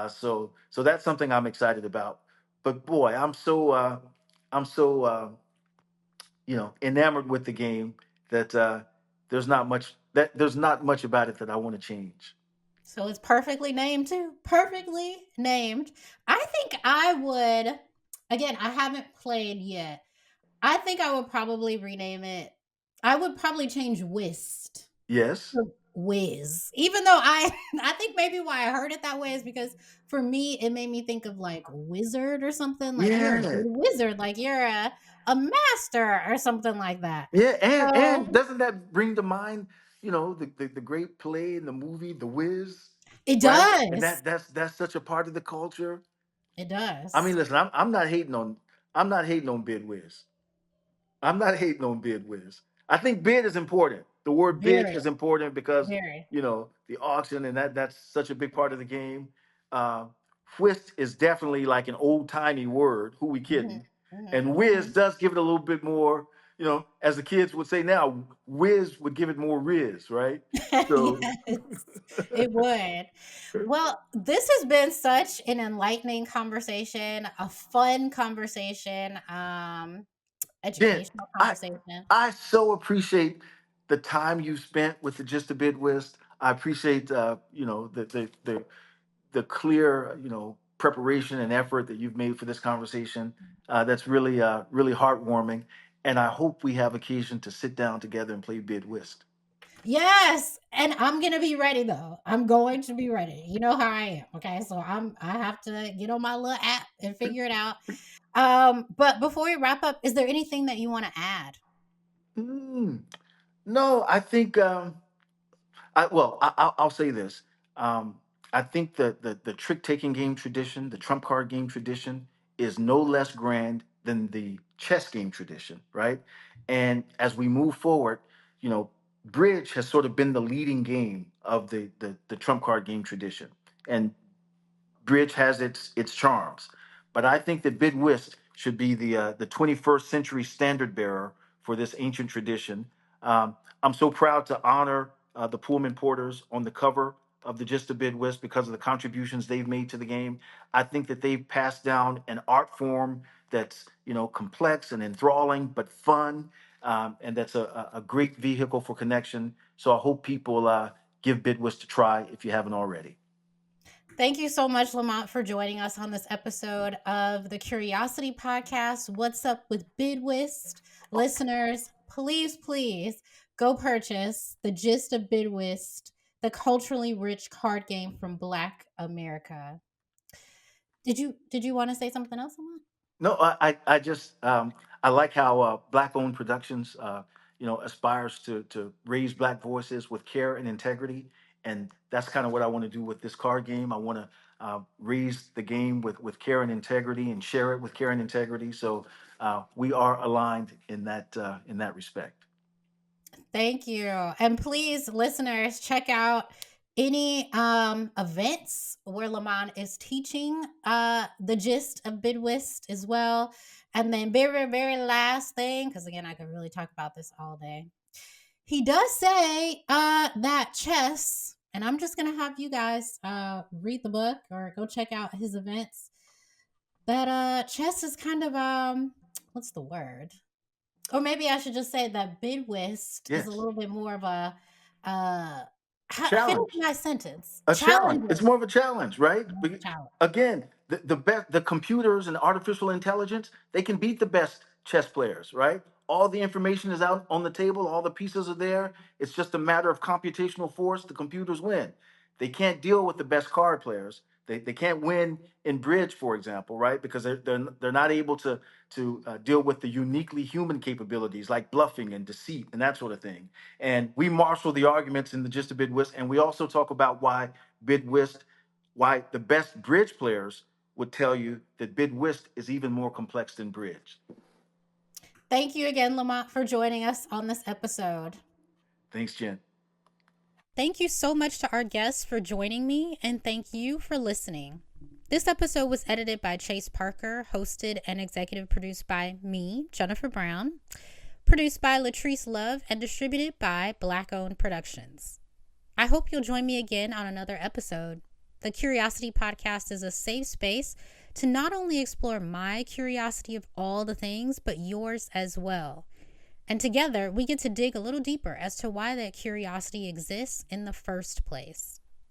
So that's something I'm excited about. But boy, I'm so enamored with the game that there's not much about it that I want to change. So it's perfectly named too. Perfectly named. I think I would, again, I haven't played yet. I think I would probably rename it. I would probably change Whist Yes. to Whiz. Even though I think maybe why I heard it that way is because for me it made me think of like wizard or something. Like you're a good Yeah. wizard, like you're a master or something like that. Yeah. And So doesn't that bring to mind, the great play in the movie The Wiz, it right? And does. that's such a part of the culture. It I mean, does. listen, I'm not hating on Bid Wiz. I'm not hating on bid whiz. I think bid is important. The word bid Very, is important because very. the auction and that's such a big part of the game. Uh, whist is definitely like an old timey word. Who we Mhm, kidding? mhm, And whiz mhm. does give it a little bit more. As the kids would say now, whiz would give it more riz, right? So Yes, it would. Well, this has been such an enlightening conversation, a fun conversation, Jen, educational I conversation. I so appreciate the time you spent with the Just a Bid Whist. I appreciate the clear, preparation and effort that you've made for this conversation. That's really heartwarming. And I hope we have occasion to sit down together and play bid whist. Yes, and I'm gonna be ready though. I'm going to be ready. You know how I am. Okay, so I have to get on my little app and figure it out. But before we wrap up, is there anything that you want to add? Hmm. No, I think. I'll say this. Um, I think that the trick taking game tradition, the trump card game tradition, is no less grand than the chess game tradition, right? And as we move forward, you know, bridge has sort of been the leading game of the trump card game tradition, and bridge has its charms, but I think that bid whist should be the 21st century standard bearer for this ancient tradition. I'm so proud to honor the Pullman Porters on the cover of the Gist of Bid Whist because of the contributions they've made to the game. I think that they've passed down an art form that's complex and enthralling but fun, and that's a great vehicle for connection. So I hope people give Bid Whist a try if you haven't already. Thank you so much, Lamont, for joining us on this episode of the Curiosity Podcast. What's up with Bid Whist? Listeners, please, please go purchase the Gist of Bid Whist, the culturally rich card game from Black America. Did you want to say something else, Lamont? No, I just I like how black owned productions aspires to raise black voices with care and integrity, and that's kind of what I want to do with this card game. I want to raise the game with care and integrity and share it with care and integrity. So we are aligned in that respect. Thank you. And please, listeners, check out any events where Lamont is teaching the gist of Bid Whist as well. And then very, very last thing, because again, I could really talk about this all day. He does say that chess, and I'm just gonna have you guys read the book or go check out his events. That chess is kind of what's the word? Or maybe I should just say that bid whist is a Yes. little bit more of a uh finish Challenge. my sentence. A challenge. It's Challenging. more of a challenge, right? More of a challenge. Again, the best, the computers and artificial intelligence, they can beat the best chess players, right? All the information is out on the table, all the pieces are there. It's just a matter of computational force. The computers win. They can't deal with the best card players. They can't win in bridge, for example, right? Because they're not able to deal with the uniquely human capabilities like bluffing and deceit and that sort of thing. And we marshal the arguments in the Gist of Bid Whist, and we also talk about why Bid Whist, why the best bridge players would tell you that Bid Whist is even more complex than bridge. Thank you again, Lamont, for joining us on this episode. Thanks, Jen. Thank you so much to our guests for joining me, and thank you for listening. This episode was edited by Chase Parker, hosted and executive produced by me, Jennifer Brown, produced by Latrice Love, and distributed by Black Owned Productions. I hope you'll join me again on another episode. The Curiosity Podcast is a safe space to not only explore my curiosity of all the things, but yours as well. And together, we get to dig a little deeper as to why that curiosity exists in the first place.